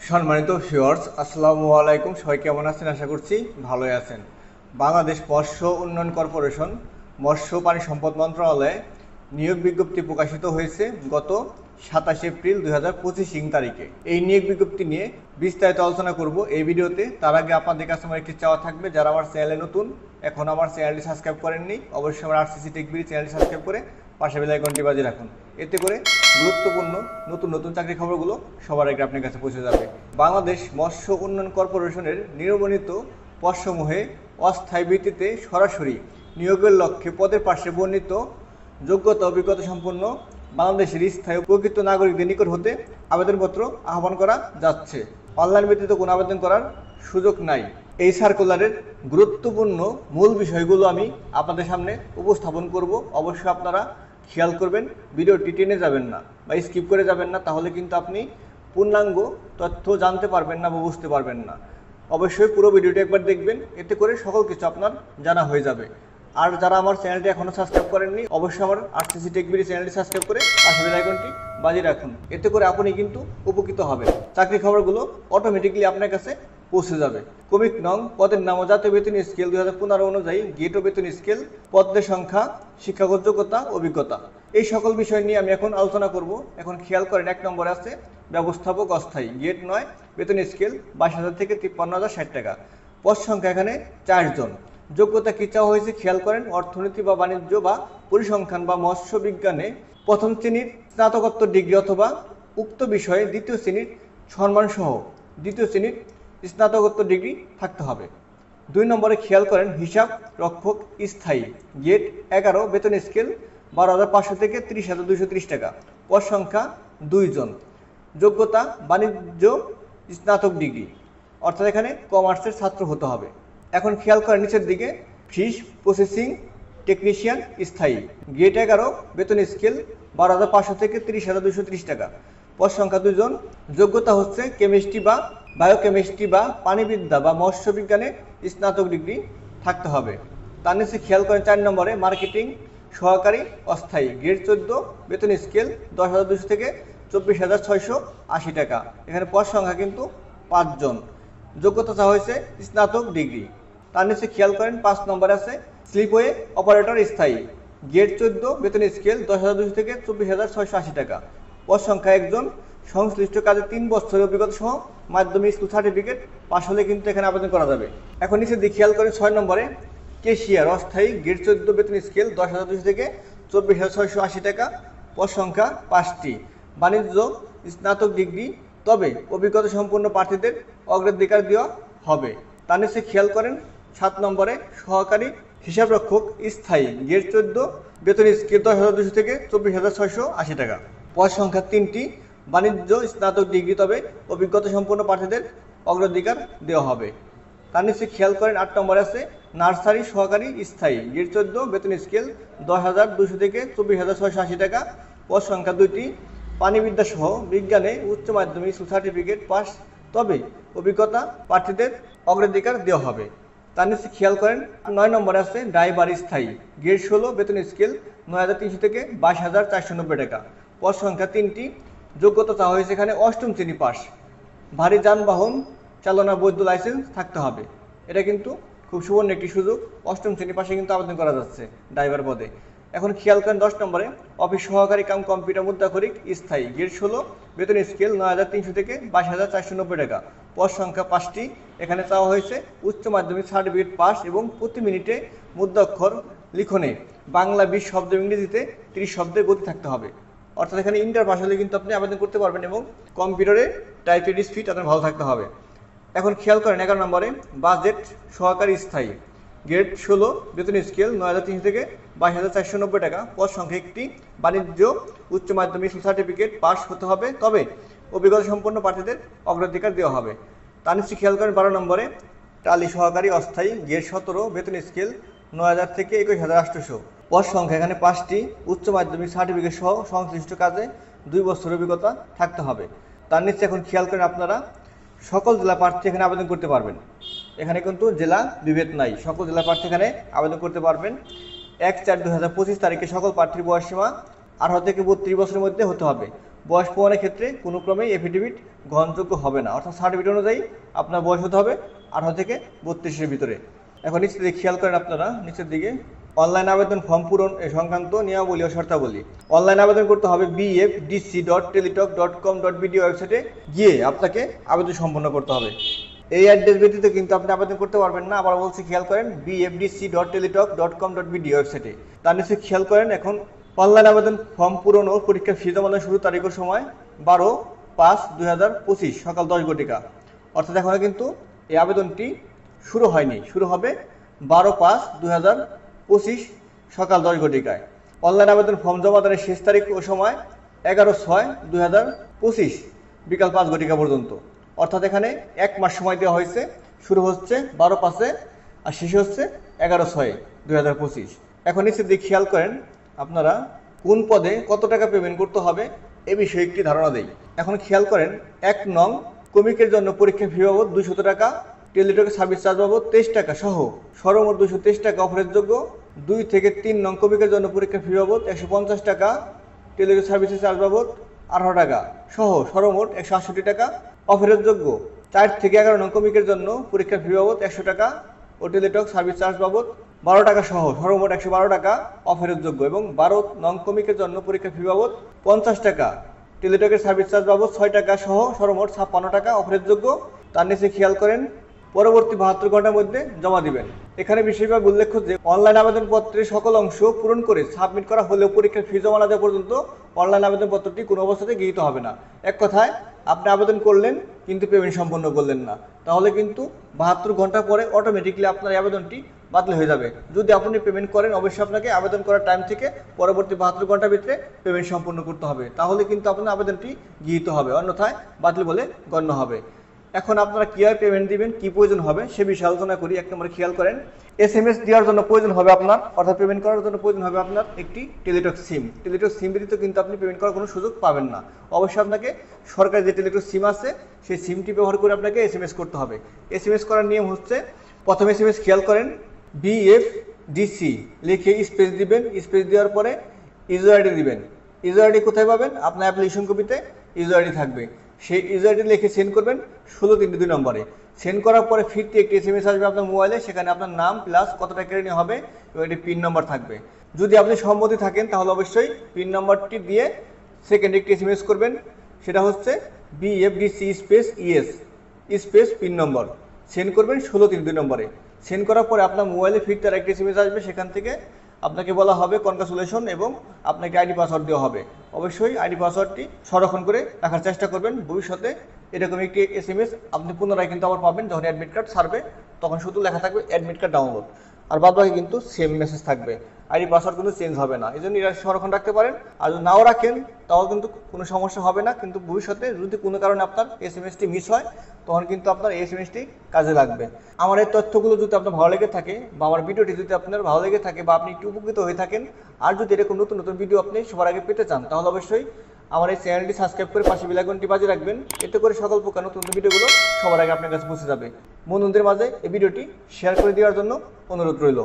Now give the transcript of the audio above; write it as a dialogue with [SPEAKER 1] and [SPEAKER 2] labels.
[SPEAKER 1] সম্মানিত ভিউয়ার্স, আসসালামু আলাইকুম। সবাই কেমন আছেন? আশা করছি ভালোই আছেন। বাংলাদেশ মৎস্য উন্নয়ন কর্পোরেশন মৎস্য পানি সম্পদ মন্ত্রণালয়ে নিয়োগ বিজ্ঞপ্তি প্রকাশিত হয়েছে গত 27 এপ্রিল 2025 তারিখে। এই নিয়োগ বিজ্ঞপ্তি নিয়ে বিস্তারিত আলোচনা করব এই ভিডিওতে। তার আগে আপনাদের কাছে আমার একটি চাওয়া থাকবে, যারা আমার চ্যানেলে নতুন, এখন আমার চ্যানেলটি সাবস্ক্রাইব করেননি, অবশ্যই আমার আরসিসি টেকবিডি চ্যানেলটি সাবস্ক্রাইব করে পাশে বেল আইকনটি বাজিয়ে রাখুন। এতে করে গুরুত্বপূর্ণ নতুন নতুন চাকরি খবরগুলো সবার আগে আপনার কাছে পৌঁছে যাবে। বাংলাদেশ মৎস্য উন্নয়ন কর্পোরেশনের নিবন্ধিত পদসমূহে অস্থায়ী ভিত্তিতে সরাসরি নিয়োগের লক্ষ্যে পদের পাশে বর্ণিত যোগ্যতা অভিজ্ঞতা সম্পন্ন বাংলাদেশের স্থায়ী প্রকৃত নাগরিকদের নিকট হতে আবেদনপত্র আহ্বান করা যাচ্ছে। অনলাইন ব্যতীত কোনো আবেদন করার সুযোগ নাই। এই সার্কুলারের গুরুত্বপূর্ণ মূল বিষয়গুলো আমি আপনাদের সামনে উপস্থাপন করব। অবশ্যই আপনারা খেয়াল করবেন, ভিডিওটি টেনে যাবেন না বা স্কিপ করে যাবেন না, তাহলে কিন্তু আপনি পূর্ণাঙ্গ তথ্য জানতে পারবেন না বা বুঝতে পারবেন না। অবশ্যই পুরো ভিডিওটি একবার দেখবেন, এতে করে সকল কিছু আপনার জানা হয়ে যাবে। আর যারা আমার চ্যানেলটি এখনও সাবস্ক্রাইব করেননি, অবশ্যই আমার আরসিসি টেকবিডি চ্যানেলটি সাবস্ক্রাইব করে পাশে বেল আইকনটি বাজিয়ে রাখুন। এতে করে আপনি কিন্তু উপকৃত হবেন। চাকরি খবরগুলো অটোমেটিকলি আপনার কাছে পৌঁছে যাবে। ক্রমিক নং, পদের নাম ও জাতীয় বেতন স্কেল 2015 অনুযায়ী গেট ও বেতন স্কেল, পদের সংখ্যা, শিক্ষাগত যোগ্যতা, অভিজ্ঞতা, এই সকল বিষয় নিয়ে আমি এখন আলোচনা করব। এখন খেয়াল করেন, 1 নম্বরে আছে ব্যবস্থাপক অস্থায়ী, গেট 9, বেতন স্কেল 22,000 থেকে 53,060 টাকা। পদ সংখ্যা এখানে 4 জন। যোগ্যতা কি চাওয়া হয়েছে খেয়াল করেন, অর্থনীতি বা বাণিজ্য বা পরিসংখ্যান বা মৎস্য বিজ্ঞানে প্রথম শ্রেণীর স্নাতকোত্তর ডিগ্রি অথবা উক্ত বিষয়ে দ্বিতীয় শ্রেণীর সম্মানসহ দ্বিতীয় শ্রেণীর স্নাতকোত্তর ডিগ্রি থাকতে হবে। 2 নম্বরে খেয়াল করেন, হিসাব রক্ষক স্থায়ী, গেট 11, বেতন স্কেল 12,500 থেকে 30,230 টাকা। পদ সংখ্যা 2 জন। যোগ্যতা বাণিজ্য স্নাতক ডিগ্রি, অর্থাৎ এখানে কমার্সের ছাত্র হতে হবে। এখন খেয়াল করেন নিচের দিকে, ফিশ প্রসেসিং টেকনিশিয়ান স্থায়ী, গেট 11, বেতন স্কেল 12,500 থেকে 30,230 টাকা। পদ সংখ্যা 2 জন। যোগ্যতা হচ্ছে কেমিস্ট্রি বা বায়োকেমিস্ট্রি বা পানিবিদ্যা বা মৎস্য বিজ্ঞানে স্নাতক ডিগ্রি থাকতে হবে। তার নিচে খেয়াল করেন 4 নম্বরে মার্কেটিং সহকারী অস্থায়ী, গেট 14, বেতন স্কেল 10,200 থেকে 24,680 টাকা। এখানে পদ সংখ্যা কিন্তু 5 জন। যোগ্যতা চাওয়া হয়েছে স্নাতক ডিগ্রি। তার নিচে খেয়াল করেন 5 নম্বরে আছে স্লিপওয়ে অপারেটর স্থায়ী, গেট 14, বেতন স্কেল 10,200 থেকে 24,680 টাকা। পদ সংখ্যা 1 জন। সংশ্লিষ্ট কাজে 3 বছরের অভিজ্ঞতা সহ মাধ্যমিক স্কুল সার্টিফিকেট পাশ হলে কিন্তু এখানে আবেদন করা যাবে। এখন নিচে দিয়ে খেয়াল করেন 6 নম্বরে কেশিয়ার অস্থায়ী, গেট 14, বেতন স্কেল 10,200 থেকে 24,680 টাকা। পদ সংখ্যা 5টি। বাণিজ্য স্নাতক ডিগ্রি, তবে অভিজ্ঞতা সম্পন্ন প্রার্থীদের অগ্রাধিকার দেওয়া হবে। তার নিচে খেয়াল করেন 7 নম্বরে সহকারী হিসাবরক্ষক স্থায়ী, গেট 14, বেতন স্কেল 10,200 থেকে 24,680 টাকা। পদ সংখ্যা 3টি। বাণিজ্য স্নাতক ডিগ্রি, তবে অভিজ্ঞতা সম্পন্ন প্রার্থীদের অগ্রাধিকার দেওয়া হবে। তার নিচে খেয়াল করেন 8 নম্বরে আছে নার্সারি সহকারী স্থায়ী, গেট 14, বেতন স্কেল 10,200 থেকে 24,680 টাকা। পদ সংখ্যা 2টি। পানিবিদ্যা সহ বিজ্ঞানে উচ্চ মাধ্যমিক সার্টিফিকেট পাস, তবে অভিজ্ঞতা প্রার্থীদের অগ্রাধিকার দেওয়া হবে। তার নিচে খেয়াল করেন 9 নম্বরে আছে ড্রাইভার স্থায়ী, গেট 16, বেতন স্কেল 9,300 থেকে 22,490 টাকা। পদ সংখ্যা 3টি। যোগ্যতা চাওয়া হয়েছে এখানে 8ম শ্রেণী পাস, ভারী যানবাহন চালনার বৈধ লাইসেন্স থাকতে হবে। এটা কিন্তু খুব সুবর্ণ একটি সুযোগ, 8ম শ্রেণী পাশে কিন্তু আবেদন করা যাচ্ছে ড্রাইভার পদে। এখন খেয়াল করেন 10 নম্বরে অফিস সহকারী কাম কম্পিউটার মুদ্রাক্ষরিক স্থায়ী, গেট 16, বেতন স্কেল 9,300 থেকে 22,490 টাকা। পদ সংখ্যা 5টি। এখানে চাওয়া হয়েছে উচ্চ মাধ্যমিক সার্টিফিকেট পাস এবং প্রতি মিনিটে মুদ্রাক্ষর লিখনে বাংলা 20 শব্দ, ইংরেজিতে 30 শব্দের গতি থাকতে হবে। অর্থাৎ এখানে ইন্টার পাস হলে কিন্তু আপনি আবেদন করতে পারবেন এবং কম্পিউটারে টাইপের স্পিড আপনার ভালো থাকতে হবে। এখন খেয়াল করেন 11 নম্বরে বাজেট সহকারী স্থায়ী, গেট 16, বেতন স্কেল 9,300 থেকে 22,490 টাকা। পদ সংখ্যা 1টি। বাণিজ্য উচ্চ মাধ্যমিক সার্টিফিকেট পাস হতে হবে, তবে অভিজ্ঞতা সম্পন্ন প্রার্থীদের অগ্রাধিকার দেওয়া হবে। তার নিচে খেয়াল করেন 12 নম্বরে টালি সহকারী অস্থায়ী, গেট 17, বেতন স্কেল 9,000 থেকে 21,800। পদ সংখ্যা এখানে 5টি। উচ্চ মাধ্যমিক সার্টিফিকেট সহ সংশ্লিষ্ট কাজে 2 বছরের অভিজ্ঞতা থাকতে হবে। তার নিচে এখন খেয়াল করেন আপনারা সকল জেলা প্রার্থী এখানে আবেদন করতে পারবেন। এখানে কিন্তু জেলা বিভেদ নাই, সকল জেলা প্রার্থী এখানে আবেদন করতে পারবেন। 1/4/2025 তারিখে সকল প্রার্থীর বয়সসীমা 18 থেকে 32 বছরের মধ্যে হতে হবে। বয়স প্রমাণের ক্ষেত্রে কোনো ক্রমেই এফিডেভিট গ্রহণযোগ্য হবে না, অর্থাৎ সার্টিফিকেট অনুযায়ী আপনার বয়স হতে হবে 18 থেকে 32-এর ভিতরে। এখন নিচের দিকে খেয়াল করেন আপনারা, নিচের দিকে অনলাইন আবেদন ফর্ম পূরণ সংক্রান্ত নিয়মাবলী ও শর্তাবলী। অনলাইন আবেদন করতে হবে bfdc.teletalk.com.bd ওয়েবসাইটে গিয়ে আপনাকে আবেদন সম্পন্ন করতে হবে। এই অ্যাড্রেস ব্যতীত কিন্তু আপনি আবেদন করতে পারবেন না। আবার বলছি, খেয়াল করেন bfdc.teletalk.com.bd ওয়েবসাইটে। তার নিচে খেয়াল করেন, এখন অনলাইন আবেদন ফর্ম পূরণ ও পরীক্ষার ফি জমা শুরু তারিখ ও সময় 12/5/2025 সকাল 10 ঘটিকা। অর্থাৎ এখনো কিন্তু এই আবেদনটি শুরু হয়নি, শুরু হবে 12/5/2025 সকাল 10 ঘটিকায়। অনলাইন আবেদন ফর্ম জমা দানের শেষ তারিখ ও সময় 11/6/2025 বিকাল 5 ঘটিকা পর্যন্ত। অর্থাৎ এখানে 1 মাস সময় দেওয়া হয়েছে। শুরু হচ্ছে 12/5-এ আর শেষ হচ্ছে 11/6/2025। এখন নিচের দিকে খেয়াল করেন আপনারা, কোন পদে কত টাকা পেমেন্ট করতে হবে এ বিষয়ে একটি ধারণা দেই। এখন খেয়াল করেন, 1 নং কমিকের জন্য পরীক্ষা ফি বাবদ 200 টাকা, টেলিটক সার্ভিস চার্জ বাবদ 23 টাকা সহ সর্বমোট 223 টাকা অফারের যোগ্য। 2 থেকে 3 নং কমিকের জন্য পরীক্ষা ফি বাবদ 150 টাকা, টেলিটক সার্ভিসের চার্জ বাবদ 18 টাকা সহ সর্বমোট 168 টাকা অফারের যোগ্য। 4 থেকে 11 নং কমিকের জন্য পরীক্ষার ফি বাবদ 100 টাকা ও টেলিটক সার্ভিস চার্জ বাবদ 12 টাকা সহ সর্বমোট 112 টাকা অফারের যোগ্য, এবং 12 নং কমিকের জন্য পরীক্ষার ফি বাবদ 50 টাকা, টেলিটকের সার্ভিস চার্জ বাবদ 6 টাকা সহ সর্বমোট 56 টাকা অফারের যোগ্য। তার নিচে খেয়াল করেন, পরবর্তী 72 ঘন্টার মধ্যে জমা দিবেন। এখানে বিশেষভাবে উল্লেখ্য যে অনলাইন আবেদনপত্রের সকল অংশ পূরণ করে সাবমিট করা হলেও পরীক্ষার ফি জমা না দেওয়া পর্যন্ত অনলাইন আবেদনপত্রটি কোনো অবস্থাতে গৃহীত হবে না। এক কথায়, আপনি আবেদন করলেন কিন্তু পেমেন্ট সম্পন্ন করলেন না, তাহলে কিন্তু 72 ঘন্টা পরে অটোমেটিকলি আপনার এই আবেদনটি বাতিল হয়ে যাবে। যদি আপনি পেমেন্ট করেন, অবশ্যই আপনাকে আবেদন করার টাইম থেকে পরবর্তী 72 ঘন্টার ভিতরে পেমেন্ট সম্পন্ন করতে হবে, তাহলে কিন্তু আপনার আবেদনটি গৃহীত হবে, অন্যথায় বাতিল বলে গণ্য হবে। এখন আপনারা কীভাবে পেমেন্ট দিবেন, কি প্রয়োজন হবে সে বিষয়ে আলোচনা করি। 1 নম্বরে খেয়াল করেন, SMS দেওয়ার জন্য প্রয়োজন হবে আপনার, অর্থাৎ পেমেন্ট করার জন্য প্রয়োজন হবে আপনার একটি টেলিটক সিম। টেলিটক সিম ব্যতীত কিন্তু আপনি পেমেন্ট করার কোনো সুযোগ পাবেন না। অবশ্যই আপনাকে সরকারি যে টেলিটক সিম আছে সেই সিমটি ব্যবহার করে আপনাকে SMS করতে হবে। SMS করার নিয়ম হচ্ছে, প্রথমে SMS খেয়াল করেন, BFDC লিখে স্পেস দিবেন। স্পেস দেওয়ার পরে ইউজার আইডি দিবেন। ইউজার আইডি কোথায় পাবেন? আপনার অ্যাপ্লিকেশন কপিতে ইউজার আইডি থাকবে। সেই ইউজার আইডি লিখে সেন্ড করবেন 1632 নম্বরে। সেন্ড করার পরে ফিরতি একটি SMS আসবে আপনার মোবাইলে, সেখানে আপনার নাম প্লাস কত টাকা কেটে নেওয়া হবে এবং একটি পিন নম্বর থাকবে। যদি আপনি সম্মতি থাকেন তাহলে অবশ্যই পিন নম্বরটি দিয়ে সেকেন্ডে একটি SMS করবেন, সেটা হচ্ছে BFDC space ES space pin number. Send করবেন 1632 নম্বরে। সেন্ড করার পরে আপনার মোবাইলে ফিরতে আর একটি SMS আসবে, সেখান থেকে আপনাকে বলা হবে কনগ্রাচুলেশন এবং আপনাকে আইডি পাসওয়ার্ড দেওয়া হবে। অবশ্যই আইডি পাসওয়ার্ডটি সংরক্ষণ করে রাখার চেষ্টা করবেন। ভবিষ্যতে এরকম একটি SMS আপনি পুনরায় কিন্তু আবার পাবেন, যখন অ্যাডমিট কার্ড ছাড়বে তখন শুধু লেখা থাকবে অ্যাডমিট কার্ড ডাউনলোড, আর বাদবাকি কিন্তু সেম মেসেজ থাকবে, আইডি পাসওয়ার্ড কিন্তু চেঞ্জ হবে না। এই জন্য এটা সংরক্ষণ রাখতে পারেন। আর যদি নাও রাখেন তাহলে কিন্তু কোনো সমস্যা হবে না, কিন্তু ভবিষ্যতে যদি কোনো কারণে আপনার SMSটি মিস হয় তখন কিন্তু আপনার এই SMSটি কাজে লাগবে। আমার এই তথ্যগুলো যদি আপনার ভালো লেগে থাকে বা আমার ভিডিওটি যদি আপনার ভালো লেগে থাকে বা আপনি একটু উপকৃত হয়ে থাকেন, আর যদি এরকম নতুন নতুন ভিডিও আপনি সবার আগে পেতে চান, তাহলে অবশ্যই আমার এই চ্যানেলটি সাবস্ক্রাইব করে পাশে বেল আইকনটি বাজিয়ে রাখবেন। এতে করে সকল প্রকার নতুন নতুন ভিডিওগুলো সবার আগে আপনার কাছে পৌঁছে যাবে। বন্ধুদের মাঝে এই ভিডিওটি শেয়ার করে দেওয়ার জন্য অনুরোধ রইল।